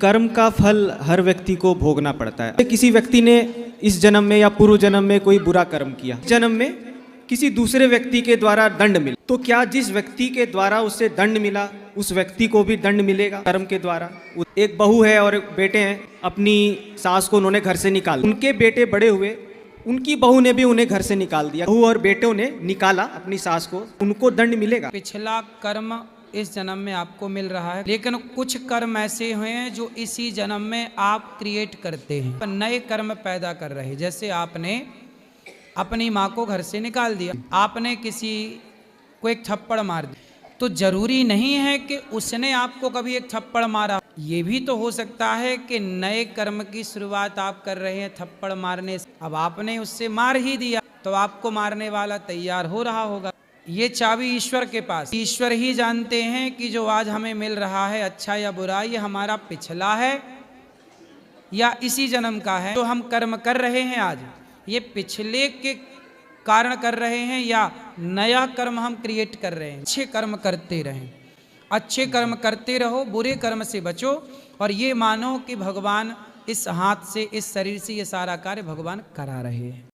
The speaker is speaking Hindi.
कर्म का फल हर व्यक्ति को भोगना पड़ता है। किसी व्यक्ति ने इस जन्म में या पूर्व जन्म में कोई बुरा कर्म किया, जन्म में किसी दूसरे व्यक्ति के द्वारा दंड मिला, तो क्या जिस व्यक्ति के द्वारा उसे दंड मिला उस व्यक्ति को भी दंड मिलेगा कर्म के द्वारा? एक बहू है और एक बेटे हैं, अपनी सास को उन्होंने घर से निकाल, उनके बेटे बड़े हुए, उनकी बहू ने भी उन्हें घर से निकाल दिया, बहू और बेटों ने निकाला अपनी सास को, उनको दंड मिलेगा? पिछला कर्म इस जन्म में आपको मिल रहा है, लेकिन कुछ कर्म ऐसे हुए हैं जो इसी जन्म में आप क्रिएट करते हैं, नए कर्म पैदा कर रहे हैं। जैसे आपने अपनी माँ को घर से निकाल दिया, आपने किसी को एक थप्पड़ मार दिया, तो जरूरी नहीं है कि उसने आपको कभी एक थप्पड़ मारा। ये भी तो हो सकता है कि नए कर्म की शुरुआत आप कर रहे हैं थप्पड़ मारने से, अब आपने उससे मार ही दिया तो आपको मारने वाला तैयार हो रहा होगा। ये चाबी ईश्वर के पास, ईश्वर ही जानते हैं कि जो आज हमें मिल रहा है अच्छा या बुरा, ये हमारा पिछला है या इसी जन्म का है। तो हम कर्म कर रहे हैं आज, ये पिछले के कारण कर रहे हैं या नया कर्म हम क्रिएट कर रहे हैं। अच्छे कर्म करते रहें, अच्छे कर्म करते रहो, बुरे कर्म से बचो, और ये मानो कि भगवान इस हाथ से, इस शरीर से ये सारा कार्य भगवान करा रहे हैं।